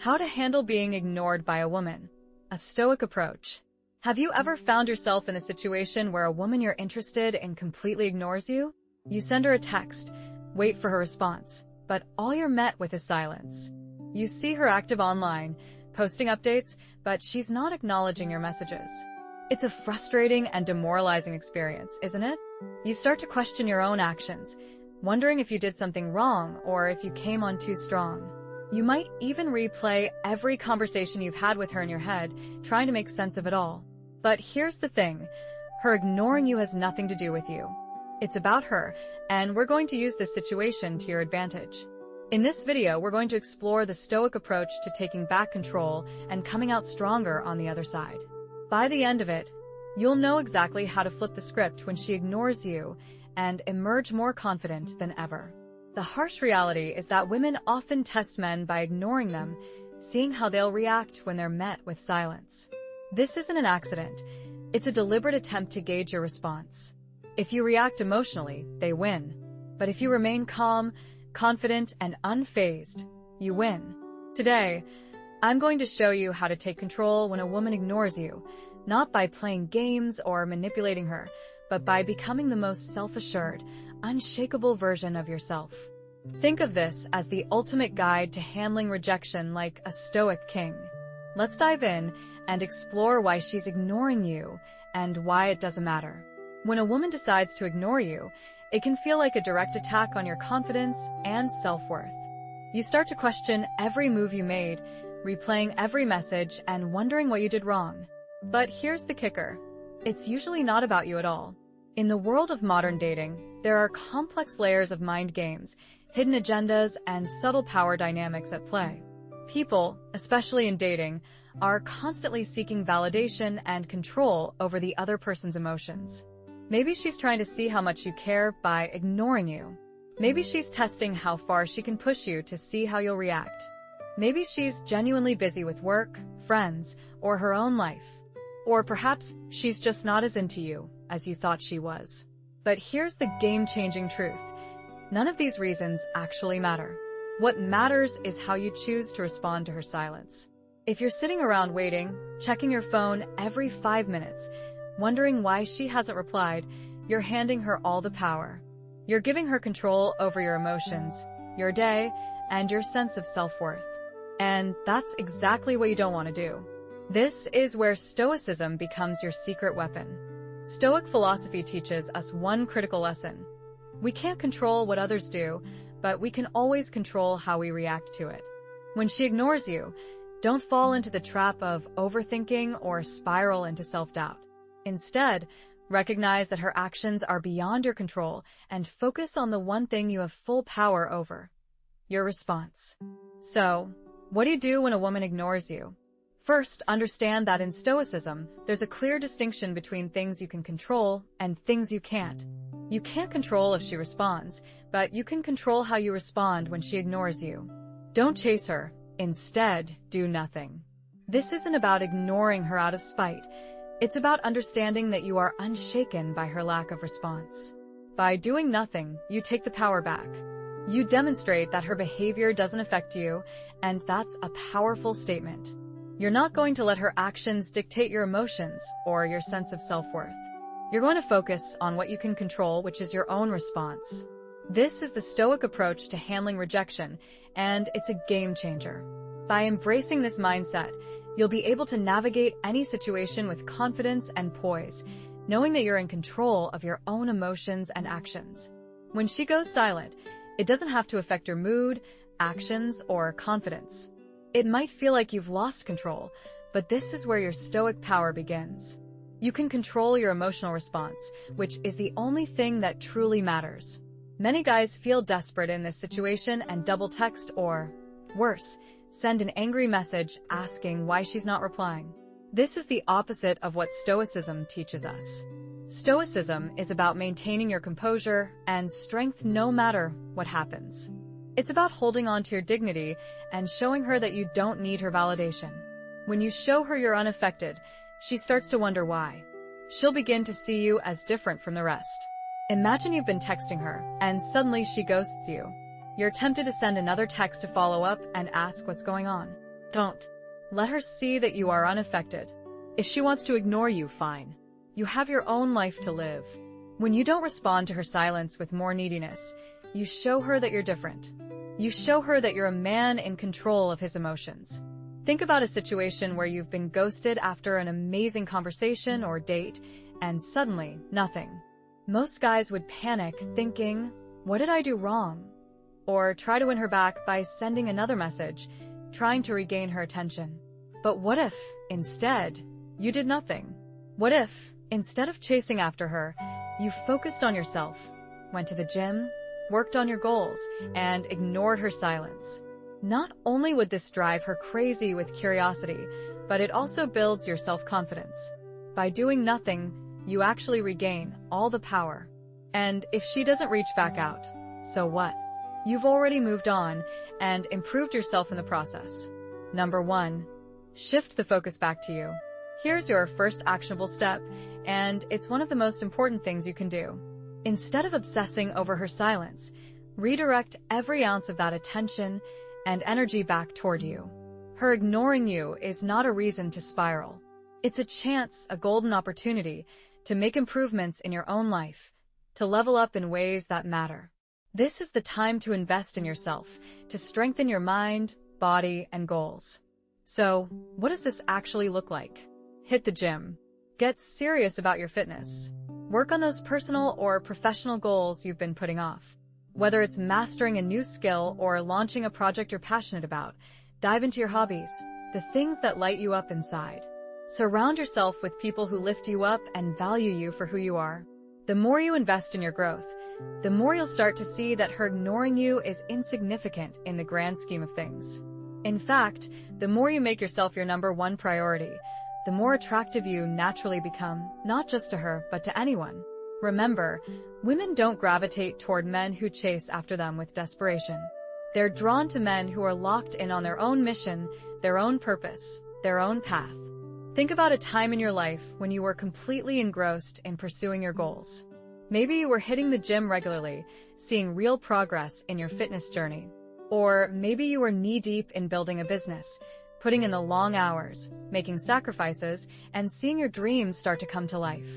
How to handle being ignored by a woman. A Stoic approach. Have you ever found yourself in a situation where a woman you're interested in completely ignores you? You send her a text, wait for her response, but all you're met with is silence. You see her active online, posting updates, but she's not acknowledging your messages. It's a frustrating and demoralizing experience, isn't it? You start to question your own actions, wondering if you did something wrong or if you came on too strong. You might even replay every conversation you've had with her in your head, trying to make sense of it all. But here's the thing, her ignoring you has nothing to do with you. It's about her, and we're going to use this situation to your advantage. In this video, we're going to explore the Stoic approach to taking back control and coming out stronger on the other side. By the end of it, you'll know exactly how to flip the script when she ignores you and emerge more confident than ever. The harsh reality is that women often test men by ignoring them, seeing how they'll react when they're met with silence. This isn't an accident. It's a deliberate attempt to gauge your response. If you react emotionally, they win. But if you remain calm, confident, and unfazed, you win. Today, I'm going to show you how to take control when a woman ignores you, not by playing games or manipulating her, but by becoming the most self-assured, unshakable version of yourself. Think of this as the ultimate guide to handling rejection like a Stoic king. Let's dive in and explore why she's ignoring you and why it doesn't matter. When a woman decides to ignore you, it can feel like a direct attack on your confidence and self-worth. You start to question every move you made, replaying every message and wondering what you did wrong. But here's the kicker. It's usually not about you at all. In the world of modern dating, there are complex layers of mind games, hidden agendas, and subtle power dynamics at play. People, especially in dating, are constantly seeking validation and control over the other person's emotions. Maybe she's trying to see how much you care by ignoring you. Maybe she's testing how far she can push you to see how you'll react. Maybe she's genuinely busy with work, friends, or her own life. Or perhaps she's just not as into you as you thought she was. But here's the game-changing truth. None of these reasons actually matter. What matters is how you choose to respond to her silence. If you're sitting around waiting, checking your phone every 5 minutes, wondering why she hasn't replied, you're handing her all the power. You're giving her control over your emotions, your day, and your sense of self-worth. And that's exactly what you don't want to do. This is where Stoicism becomes your secret weapon. Stoic philosophy teaches us one critical lesson. We can't control what others do, but we can always control how we react to it. When she ignores you, don't fall into the trap of overthinking or spiral into self-doubt. Instead, recognize that her actions are beyond your control and focus on the one thing you have full power over: your response. So, what do you do when a woman ignores you? First, understand that in Stoicism, there's a clear distinction between things you can control and things you can't. You can't control if she responds, but you can control how you respond when she ignores you. Don't chase her. Instead, do nothing. This isn't about ignoring her out of spite. It's about understanding that you are unshaken by her lack of response. By doing nothing, you take the power back. You demonstrate that her behavior doesn't affect you, and that's a powerful statement. You're not going to let her actions dictate your emotions or your sense of self-worth. You're going to focus on what you can control, which is your own response. This is the Stoic approach to handling rejection, and it's a game changer. By embracing this mindset, you'll be able to navigate any situation with confidence and poise, knowing that you're in control of your own emotions and actions. When she goes silent, it doesn't have to affect your mood, actions, or confidence. It might feel like you've lost control, but this is where your Stoic power begins. You can control your emotional response, which is the only thing that truly matters. Many guys feel desperate in this situation and double text or, worse, send an angry message asking why she's not replying. This is the opposite of what Stoicism teaches us. Stoicism is about maintaining your composure and strength no matter what happens. It's about holding on to your dignity and showing her that you don't need her validation. When you show her you're unaffected, she starts to wonder why. She'll begin to see you as different from the rest. Imagine you've been texting her, and suddenly she ghosts you. You're tempted to send another text to follow up and ask what's going on. Don't. Let her see that you are unaffected. If she wants to ignore you, fine. You have your own life to live. When you don't respond to her silence with more neediness, you show her that you're different. You show her that you're a man in control of his emotions. Think about a situation where you've been ghosted after an amazing conversation or date, and suddenly, nothing. Most guys would panic, thinking, "What did I do wrong?" Or try to win her back by sending another message, trying to regain her attention. But what if, instead, you did nothing? What if, instead of chasing after her, you focused on yourself, went to the gym, worked on your goals, and ignored her silence? Not only would this drive her crazy with curiosity, but it also builds your self-confidence. By doing nothing, you actually regain all the power. And if she doesn't reach back out, so what? You've already moved on and improved yourself in the process. Number 1. Shift the focus back to you. Here's your first actionable step, and it's one of the most important things you can do. Instead of obsessing over her silence, redirect every ounce of that attention and energy back toward you. Her ignoring you is not a reason to spiral. It's a chance, a golden opportunity, to make improvements in your own life, to level up in ways that matter. This is the time to invest in yourself, to strengthen your mind, body, and goals. So, what does this actually look like? Hit the gym. Get serious about your fitness. Work on those personal or professional goals you've been putting off. Whether it's mastering a new skill or launching a project you're passionate about, dive into your hobbies, the things that light you up inside. Surround yourself with people who lift you up and value you for who you are. The more you invest in your growth, the more you'll start to see that her ignoring you is insignificant in the grand scheme of things. In fact, the more you make yourself your number 1 priority, the more attractive you naturally become, not just to her, but to anyone. Remember, women don't gravitate toward men who chase after them with desperation. They're drawn to men who are locked in on their own mission, their own purpose, their own path. Think about a time in your life when you were completely engrossed in pursuing your goals. Maybe you were hitting the gym regularly, seeing real progress in your fitness journey. Or maybe you were knee-deep in building a business, putting in the long hours, making sacrifices, and seeing your dreams start to come to life.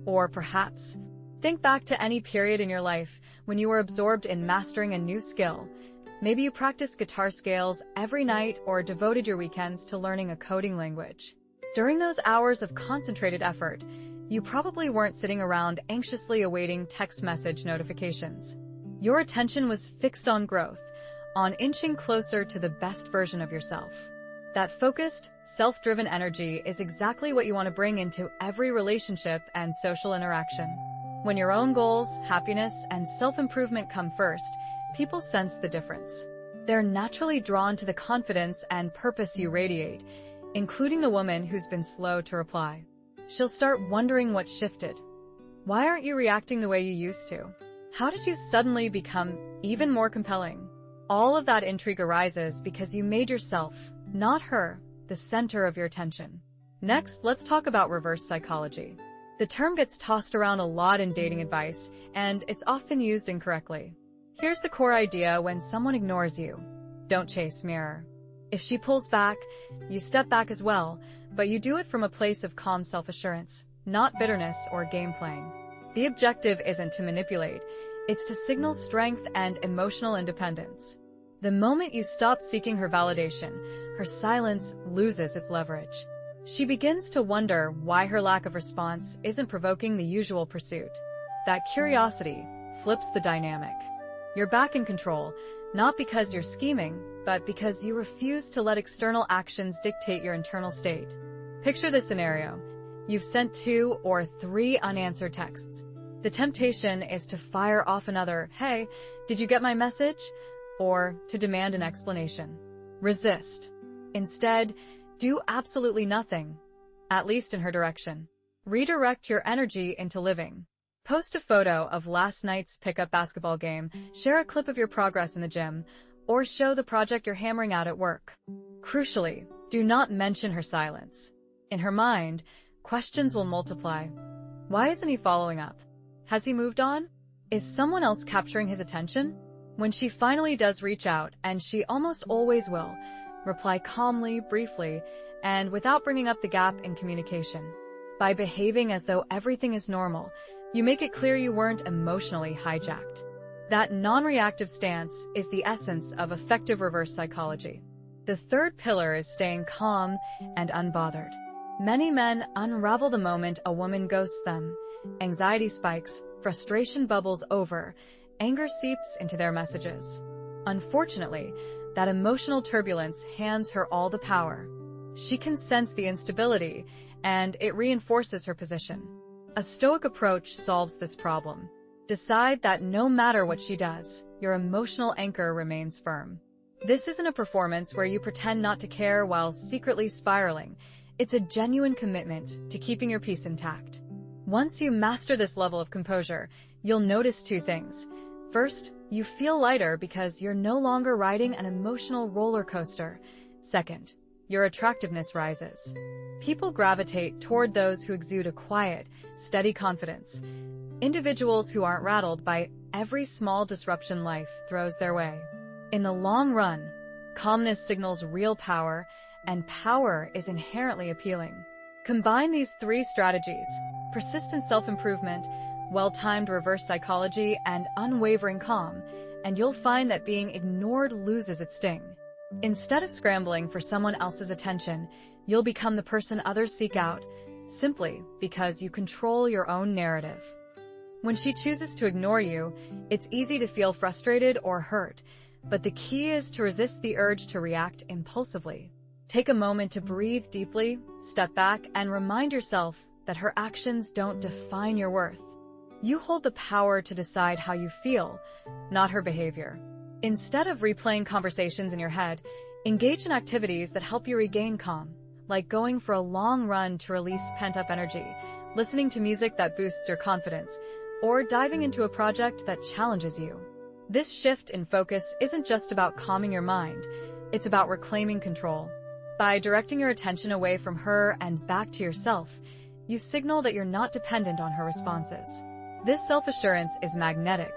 Or perhaps, think back to any period in your life when you were absorbed in mastering a new skill. Maybe you practiced guitar scales every night or devoted your weekends to learning a coding language. During those hours of concentrated effort, you probably weren't sitting around anxiously awaiting text message notifications. Your attention was fixed on growth, on inching closer to the best version of yourself. That focused, self-driven energy is exactly what you want to bring into every relationship and social interaction. When your own goals, happiness, and self-improvement come first, people sense the difference. They're naturally drawn to the confidence and purpose you radiate, including the woman who's been slow to reply. She'll start wondering what shifted. Why aren't you reacting the way you used to? How did you suddenly become even more compelling? All of that intrigue arises because you made yourself, not her, the center of your attention. Next, let's talk about reverse psychology. The term gets tossed around a lot in dating advice, and it's often used incorrectly. Here's the core idea when someone ignores you. Don't chase, mirror. If she pulls back, you step back as well, but you do it from a place of calm self-assurance, not bitterness or game playing. The objective isn't to manipulate, it's to signal strength and emotional independence. The moment you stop seeking her validation, her silence loses its leverage. She begins to wonder why her lack of response isn't provoking the usual pursuit. That curiosity flips the dynamic. You're back in control, not because you're scheming, but because you refuse to let external actions dictate your internal state. Picture this scenario. You've sent 2 or 3 unanswered texts. The temptation is to fire off another, "Hey, did you get my message?" or to demand an explanation. Resist. Instead, do absolutely nothing, at least in her direction. Redirect your energy into living. Post a photo of last night's pickup basketball game, share a clip of your progress in the gym, or show the project you're hammering out at work. Crucially, do not mention her silence. In her mind, questions will multiply. Why isn't he following up? Has he moved on? Is someone else capturing his attention? When she finally does reach out, and she almost always will, Reply calmly, briefly, and without bringing up the gap in communication. By behaving as though everything is normal, you make it clear you weren't emotionally hijacked. That non-reactive stance is the essence of effective reverse psychology. The third pillar is staying calm and unbothered. Many men unravel the moment a woman ghosts them. Anxiety spikes, frustration bubbles over, anger seeps into their messages. Unfortunately, that emotional turbulence hands her all the power. She can sense the instability, and it reinforces her position. A Stoic approach solves this problem. Decide that no matter what she does, your emotional anchor remains firm. This isn't a performance where you pretend not to care while secretly spiraling. It's a genuine commitment to keeping your peace intact. Once you master this level of composure, you'll notice two things. First, you feel lighter because you're no longer riding an emotional roller coaster. Second, your attractiveness rises. People gravitate toward those who exude a quiet, steady confidence. Individuals who aren't rattled by every small disruption life throws their way. In the long run, calmness signals real power, and power is inherently appealing. Combine these three strategies: persistent self-improvement, well-timed reverse psychology, and unwavering calm, and you'll find that being ignored loses its sting. Instead of scrambling for someone else's attention, you'll become the person others seek out, simply because you control your own narrative. When she chooses to ignore you, it's easy to feel frustrated or hurt, but the key is to resist the urge to react impulsively. Take a moment to breathe deeply, step back, and remind yourself that her actions don't define your worth. You hold the power to decide how you feel, not her behavior. Instead of replaying conversations in your head, engage in activities that help you regain calm, like going for a long run to release pent-up energy, listening to music that boosts your confidence, or diving into a project that challenges you. This shift in focus isn't just about calming your mind, it's about reclaiming control. By directing your attention away from her and back to yourself, you signal that you're not dependent on her responses. This self-assurance is magnetic.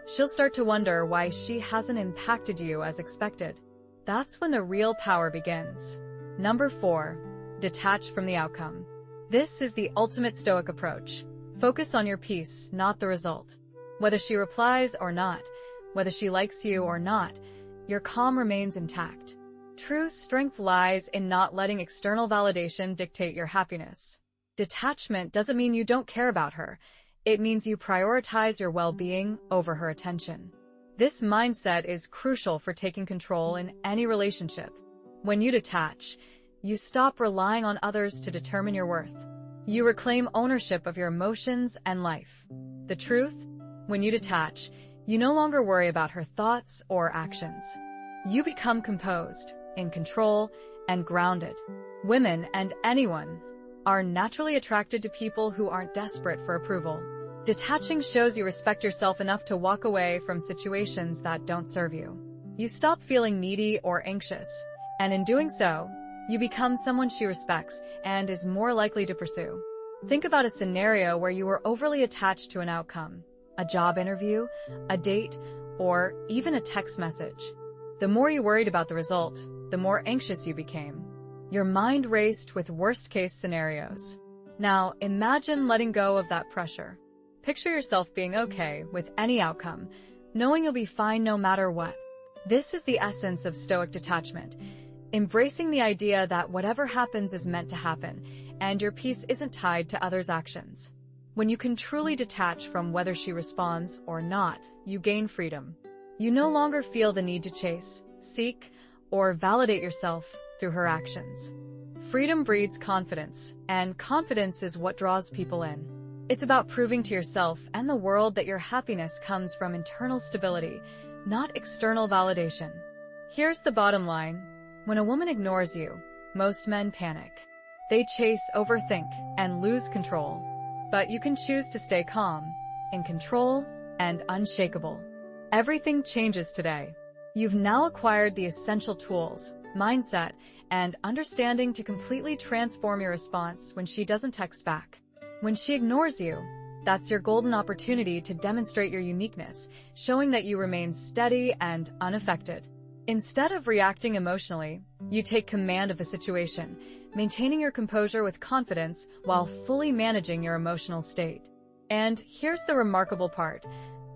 She'll start to wonder why she hasn't impacted you as expected. That's when the real power begins. Number 4, detach from the outcome. This is the ultimate Stoic approach. Focus on your peace, not the result. Whether she replies or not, whether she likes you or not, your calm remains intact. True strength lies in not letting external validation dictate your happiness. Detachment doesn't mean you don't care about her. It means you prioritize your well-being over her attention. This mindset is crucial for taking control in any relationship. When you detach, you stop relying on others to determine your worth. You reclaim ownership of your emotions and life. The truth? When you detach, you no longer worry about her thoughts or actions. You become composed, in control, and grounded. Women, and anyone, are naturally attracted to people who aren't desperate for approval. Detaching shows you respect yourself enough to walk away from situations that don't serve you. You stop feeling needy or anxious, and in doing so, you become someone she respects and is more likely to pursue. Think about a scenario where you were overly attached to an outcome, a job interview, a date, or even a text message. The more you worried about the result, the more anxious you became. Your mind raced with worst-case scenarios. Now, imagine letting go of that pressure. Picture yourself being okay with any outcome, knowing you'll be fine no matter what. This is the essence of Stoic detachment, embracing the idea that whatever happens is meant to happen, and your peace isn't tied to others' actions. When you can truly detach from whether she responds or not, you gain freedom. You no longer feel the need to chase, seek, or validate yourself through her actions. Freedom breeds confidence, and confidence is what draws people in. It's about proving to yourself and the world that your happiness comes from internal stability, not external validation. Here's the bottom line. When a woman ignores you, most men panic. They chase, overthink, and lose control. But you can choose to stay calm, in control, and unshakable. Everything changes today. You've now acquired the essential tools, mindset, and understanding to completely transform your response when she doesn't text back. When she ignores you, that's your golden opportunity to demonstrate your uniqueness, showing that you remain steady and unaffected. Instead of reacting emotionally, you take command of the situation, maintaining your composure with confidence while fully managing your emotional state. And here's the remarkable part.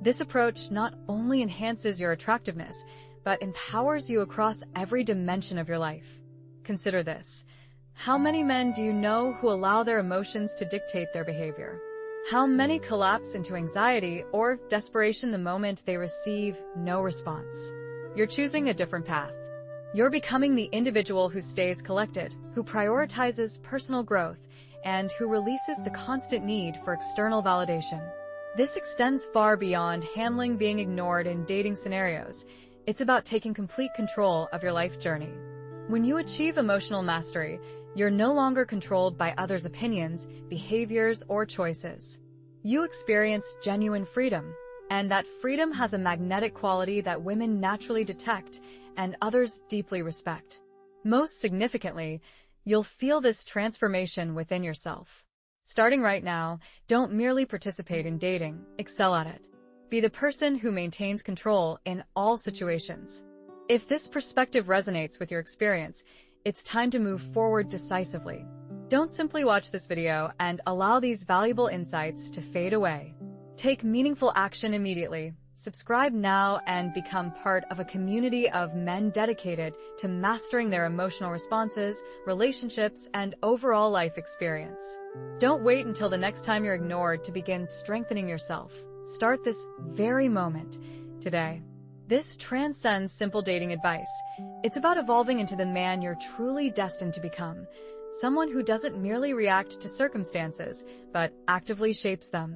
This approach not only enhances your attractiveness, but empowers you across every dimension of your life. Consider this. How many men do you know who allow their emotions to dictate their behavior? How many collapse into anxiety or desperation the moment they receive no response? You're choosing a different path. You're becoming the individual who stays collected, who prioritizes personal growth, and who releases the constant need for external validation. This extends far beyond handling being ignored in dating scenarios. It's about taking complete control of your life journey. When you achieve emotional mastery, you're no longer controlled by others' opinions, behaviors, or choices. You experience genuine freedom, and that freedom has a magnetic quality that women naturally detect and others deeply respect. Most significantly, you'll feel this transformation within yourself. Starting right now, don't merely participate in dating, excel at it. Be the person who maintains control in all situations. If this perspective resonates with your experience, it's time to move forward decisively. Don't simply watch this video and allow these valuable insights to fade away. Take meaningful action immediately. Subscribe now and become part of a community of men dedicated to mastering their emotional responses, relationships, and overall life experience. Don't wait until the next time you're ignored to begin strengthening yourself. Start this very moment, today. This transcends simple dating advice. It's about evolving into the man you're truly destined to become. Someone who doesn't merely react to circumstances, but actively shapes them.